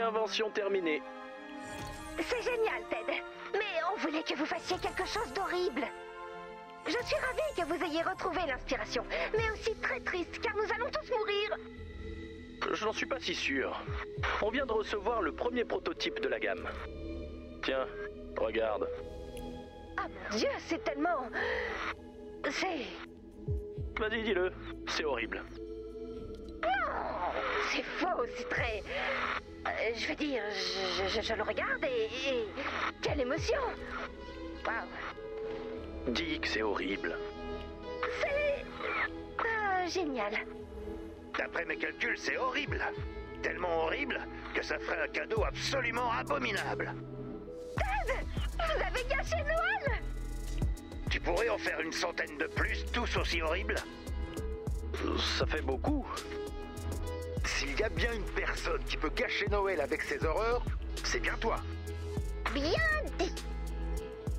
Réinvention terminée. C'est génial, Ted. Mais on voulait que vous fassiez quelque chose d'horrible. Je suis ravie que vous ayez retrouvé l'inspiration, mais aussi très triste, car nous allons tous mourir. Je n'en suis pas si sûr. On vient de recevoir le premier prototype de la gamme. Tiens, regarde. Ah mon Dieu, c'est tellement... C'est... Vas-y, dis-le. C'est horrible. Non, c'est faux, c'est très... je veux dire, je le regarde et... Quelle émotion! Waouh! Dis que c'est horrible. C'est... génial. D'après mes calculs, c'est horrible. Tellement horrible que ça ferait un cadeau absolument abominable. Ted! Vous avez gâché Noël! Tu pourrais en faire une centaine de plus, tous aussi horribles? Ça fait beaucoup. S'il y a bien une personne qui peut gâcher Noël avec ses horreurs, c'est bien toi. Bien dit!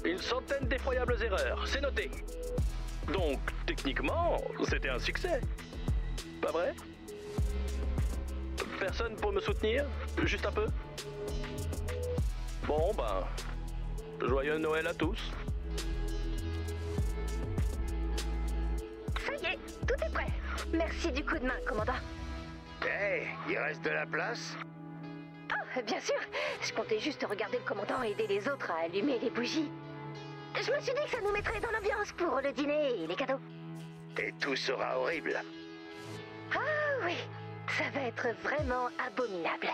Une centaine d'effroyables erreurs, c'est noté. Donc, techniquement, c'était un succès. Pas vrai? Personne pour me soutenir? Juste un peu? Bon, ben... Joyeux Noël à tous. Ça y est, tout est prêt. Merci du coup de main, commandant. Hey, il reste de la place? Oh, bien sûr. Je comptais juste regarder le commandant et aider les autres à allumer les bougies. Je me suis dit que ça nous mettrait dans l'ambiance pour le dîner et les cadeaux. Et tout sera horrible. Ah oui, ça va être vraiment abominable.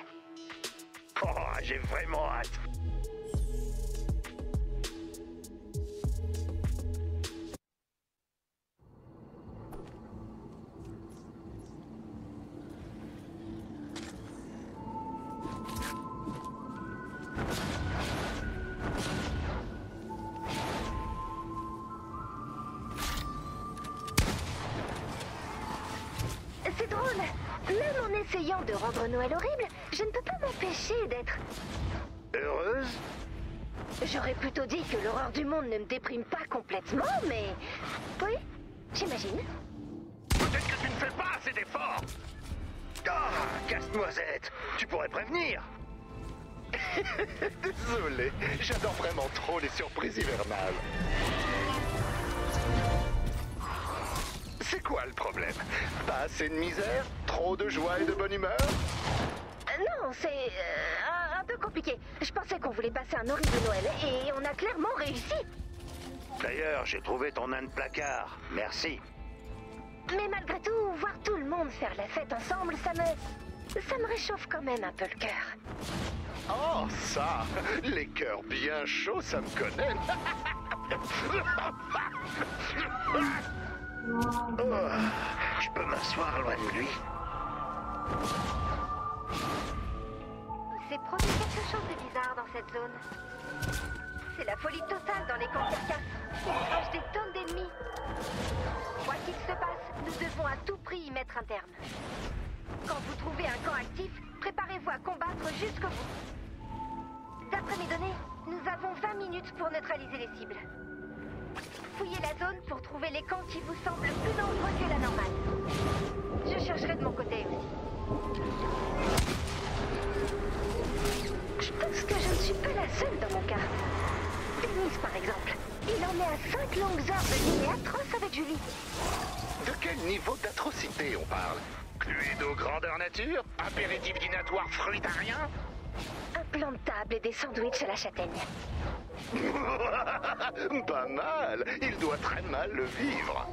Oh, j'ai vraiment hâte. C'est drôle. Même en essayant de rendre Noël horrible, je ne peux pas m'empêcher d'être... Heureuse? J'aurais plutôt dit que l'horreur du monde ne me déprime pas complètement, mais... Oui, j'imagine. Peut-être que tu ne fais pas assez d'efforts. Ah, casse-noisette, tu pourrais prévenir. Désolé, j'adore vraiment trop les surprises hivernales. C'est quoi le problème? Pas assez de misère? Trop de joie et de bonne humeur? Non, c'est un peu compliqué. Je pensais qu'on voulait passer un horrible Noël et on a clairement réussi. D'ailleurs, j'ai trouvé ton nain de placard. Merci. Mais malgré tout, voir tout le monde faire la fête ensemble, ça me réchauffe quand même un peu le cœur. Oh, ça! Les cœurs bien chauds, ça me connaît. Oh, je peux m'asseoir loin de lui. C'est produit quelque chose de bizarre dans cette zone. C'est la folie totale dans les camps carcasses. Ils crachent des tonnes d'ennemis. Quoi qu'il se passe, nous devons à tout prix y mettre un terme. Quand vous trouvez un camp actif, préparez-vous à combattre jusqu'au bout. D'après mes données, nous avons 20 minutes pour neutraliser les cibles. Fouillez la zone pour trouver les camps qui vous semblent plus nombreux que la normale. Je chercherai de mon côté aussi. Je pense que je ne suis pas la seule dans mon cas. Dennis, par exemple. Il en est à 5 longues heures de dîner atroce avec Julie. De quel niveau d'atrocité on parle? Cluedo grandeur nature? Apéritif dînatoire fruitarien? Un plan de table et des sandwichs à la châtaigne. Pas mal. Il doit très mal le vivre.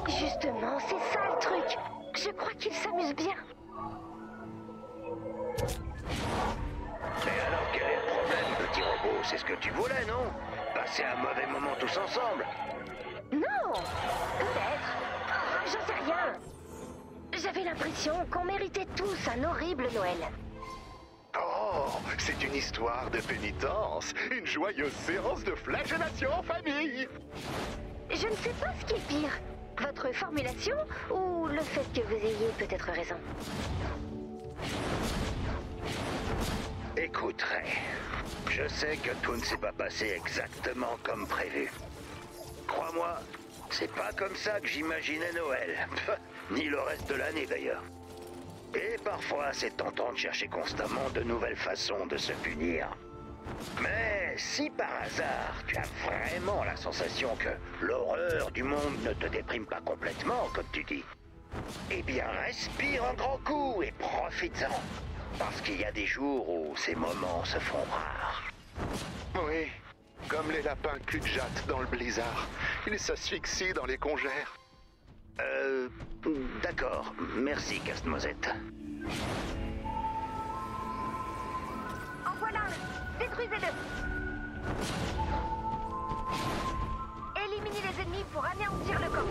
Justement, c'est ça le truc. Je crois qu'il s'amuse bien. Mais alors, quel est le problème, petit robot? C'est ce que tu voulais, non? Passer un mauvais moment tous ensemble? Non, peut-être. J'en sais rien. J'avais l'impression qu'on méritait tous un horrible Noël. Oh, c'est une histoire de pénitence. Une joyeuse séance de flagellation en famille. Je ne sais pas ce qui est pire. Votre formulation ou le fait que vous ayez peut-être raison. Écoute, Ray, je sais que tout ne s'est pas passé exactement comme prévu. Crois-moi, c'est pas comme ça que j'imaginais Noël. Ni le reste de l'année, d'ailleurs. Et parfois, c'est tentant de chercher constamment de nouvelles façons de se punir. Mais si par hasard, tu as vraiment la sensation que l'horreur du monde ne te déprime pas complètement, comme tu dis, eh bien, respire un grand coup et profites-en. Parce qu'il y a des jours où ces moments se font rares. Oui, comme les lapins cul-de-jatte dans le blizzard. Ils s'asphyxient dans les congères. D'accord. Merci, Casse-Noisette. En voilà un. Détruisez-le. Éliminez les ennemis pour anéantir le camp.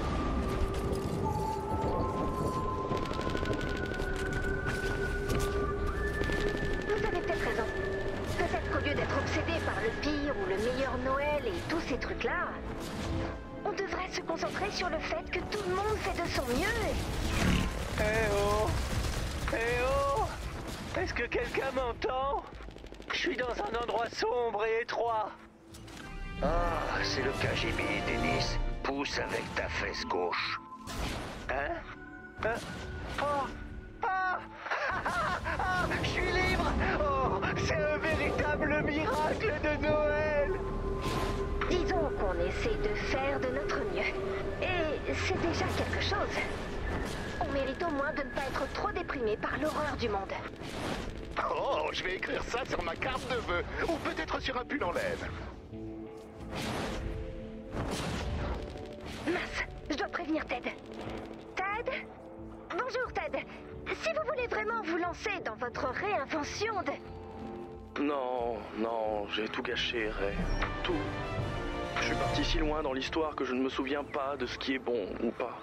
Vous avez peut-être raison. Peut-être qu'au lieu d'être obsédé par le pire ou le meilleur Noël et tous ces trucs-là, on devrait se concentrer sur le fait que tout le monde fait de son mieux. Eh oh! Eh oh! Est-ce que quelqu'un m'entend? Je suis dans un endroit sombre et étroit. Ah, c'est le KGB, Denis. Pousse avec ta fesse gauche. Hein? Oh! Ah! Je suis libre! Oh! C'est un véritable miracle de Noël! Disons qu'on essaie de faire de notre mieux. Et c'est déjà quelque chose. On mérite au moins de ne pas être trop déprimé par l'horreur du monde. Oh, je vais écrire ça sur ma carte de vœux. Ou peut-être sur un pull en laine. Mince, je dois prévenir Ted. Ted? Bonjour Ted. Si vous voulez vraiment vous lancer dans votre réinvention de... Non, j'ai tout gâché, Ray. Tout. Je suis parti si loin dans l'histoire que je ne me souviens pas de ce qui est bon ou pas.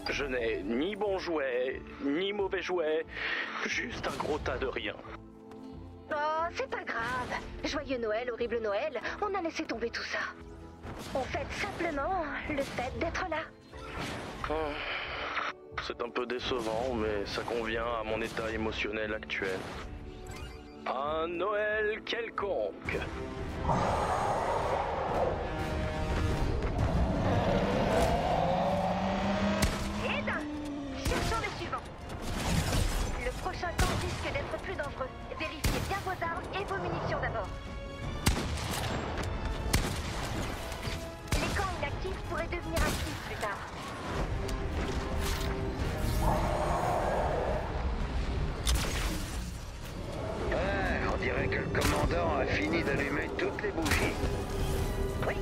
Je n'ai ni bon jouet, ni mauvais jouet, juste un gros tas de rien. Oh, c'est pas grave. Joyeux Noël, horrible Noël, on a laissé tomber tout ça. On fête simplement le fait d'être là. C'est un peu décevant, mais ça convient à mon état émotionnel actuel. Un Noël quelconque. Et d'un, cherchons le suivant. Le prochain camp risque d'être plus dangereux. Vérifiez bien vos armes et vos munitions d'abord. Les camps inactifs pourraient devenir actifs plus tard. Ouais, on dirait que le commandant a fini d'allumer toutes les bougies. Oui,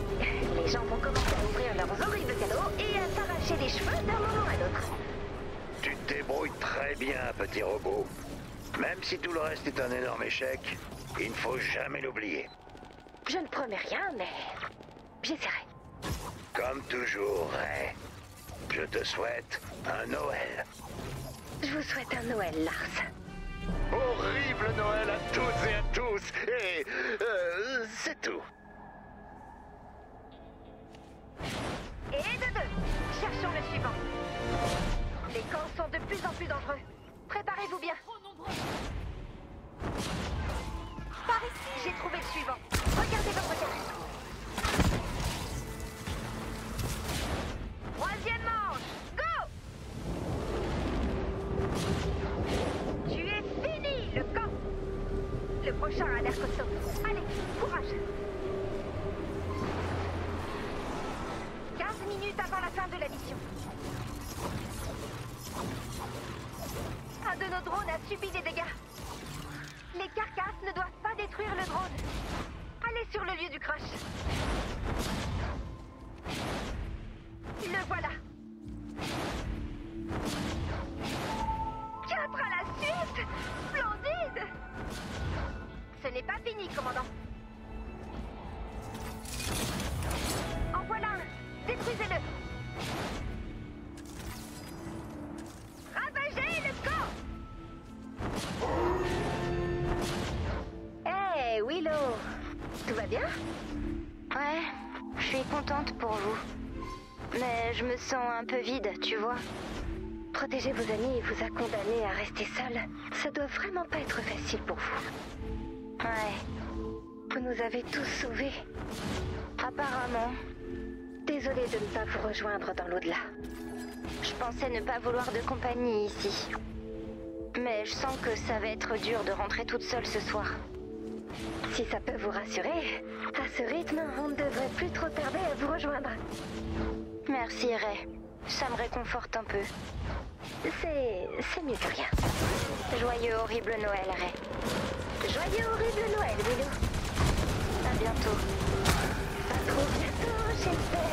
les gens vont commencer à ouvrir leurs horribles cadeaux et à s'arracher les cheveux d'un moment à l'autre. Tu te débrouilles très bien, petit robot. Même si tout le reste est un énorme échec, il ne faut jamais l'oublier. Je ne promets rien, mais j'essaierai. Comme toujours, Ray. Je te souhaite un Noël. Je vous souhaite un Noël, Lars. Horrible Noël à toutes et à tous. Et c'est tout. Et de deux, cherchons le suivant. Les camps sont de plus en plus dangereux. Préparez-vous bien. Par ici, j'ai trouvé le suivant. Regardez votre carte. Troisième manche. Go! Tu es fini, le camp. Le prochain a l'air costaud. Allez, courage. 15 minutes avant la fin de la mission. Un de nos drones a subi des dégâts. Les carcasses ne doivent pas détruire le drone. Allez sur le lieu du crash. Le voilà. 4 à la suite. Splendide. Ce n'est pas fini, commandant. En voilà un. Détruisez-le. Ravagez le camp. Hey, Willow. Tout va bien? Ouais, je suis contente pour vous. Mais je me sens un peu vide, tu vois. Protéger vos amis vous a condamné à rester seul. Ça doit vraiment pas être facile pour vous. Ouais. Vous nous avez tous sauvés. Apparemment. Des désolée de ne pas vous rejoindre dans l'au-delà. Je pensais ne pas vouloir de compagnie ici. Mais je sens que ça va être dur de rentrer toute seule ce soir. Si ça peut vous rassurer, à ce rythme, on ne devrait plus trop tarder à vous rejoindre. Merci, Ray. Ça me réconforte un peu. C'est mieux que rien. Joyeux horrible Noël, Ray. Joyeux horrible Noël, Willow. À bientôt. À trop bientôt, j'espère.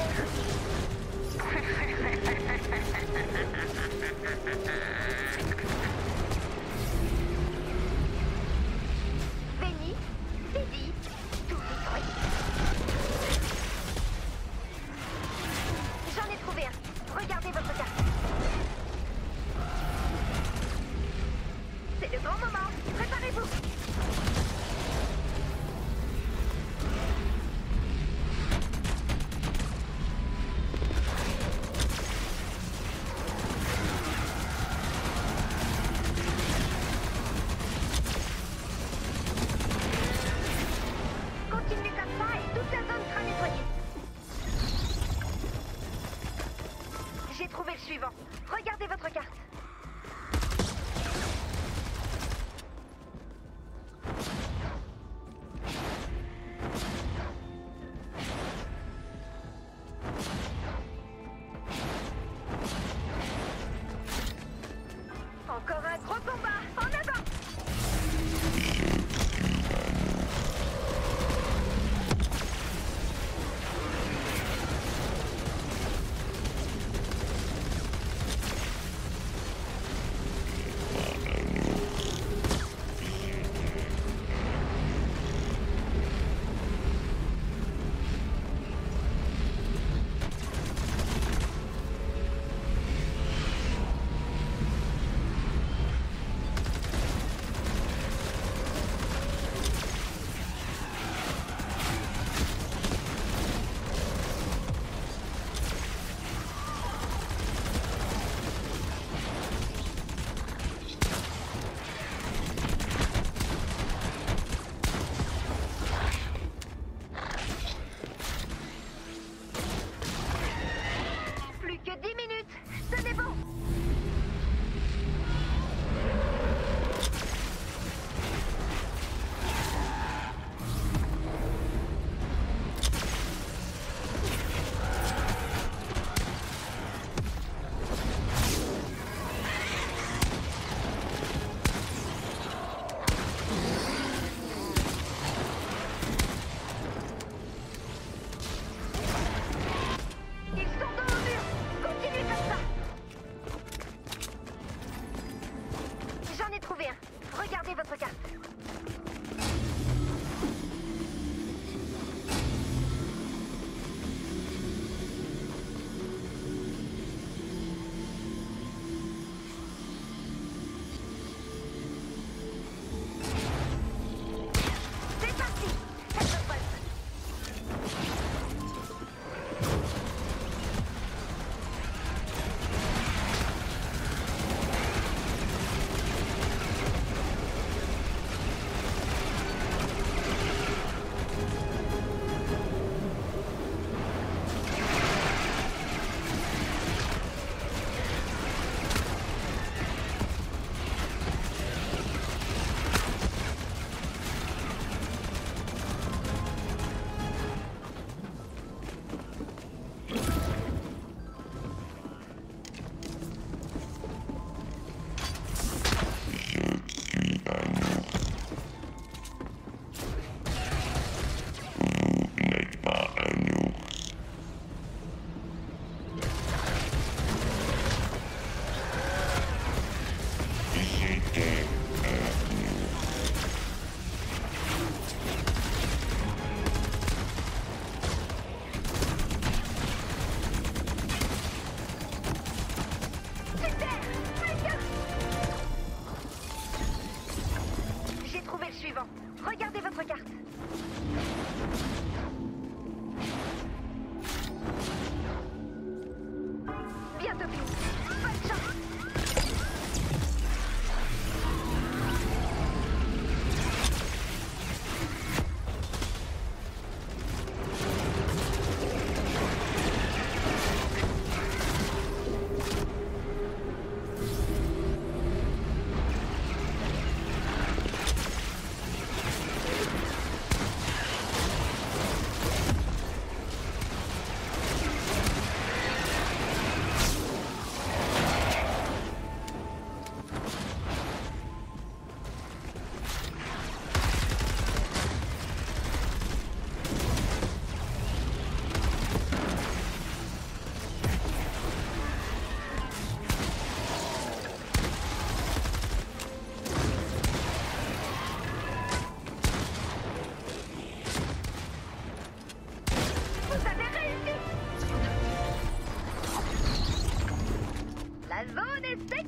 Benny, c'est dit. Tout détruit. J'en ai trouvé un. Regardez votre carte. C'est le grand moment. Préparez-vous.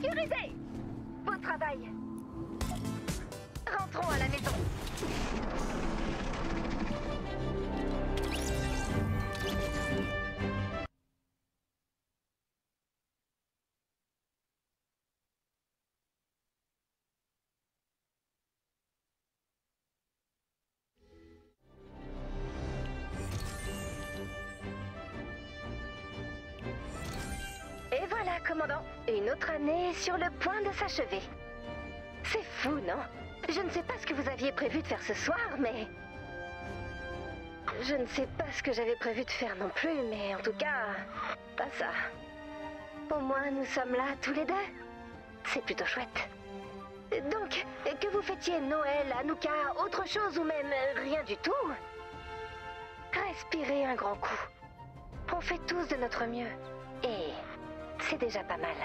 sécurisé. Beau travail. Rentrons à la maison. Et voilà, commandant. Une autre année sur le point de s'achever. C'est fou, non? Je ne sais pas ce que vous aviez prévu de faire ce soir, mais... Je ne sais pas ce que j'avais prévu de faire non plus, mais en tout cas, pas ça. Au moins, nous sommes là tous les deux. C'est plutôt chouette. Donc, que vous fêtiez Noël, Hanouka, autre chose ou même rien du tout, respirez un grand coup. On fait tous de notre mieux. Et c'est déjà pas mal.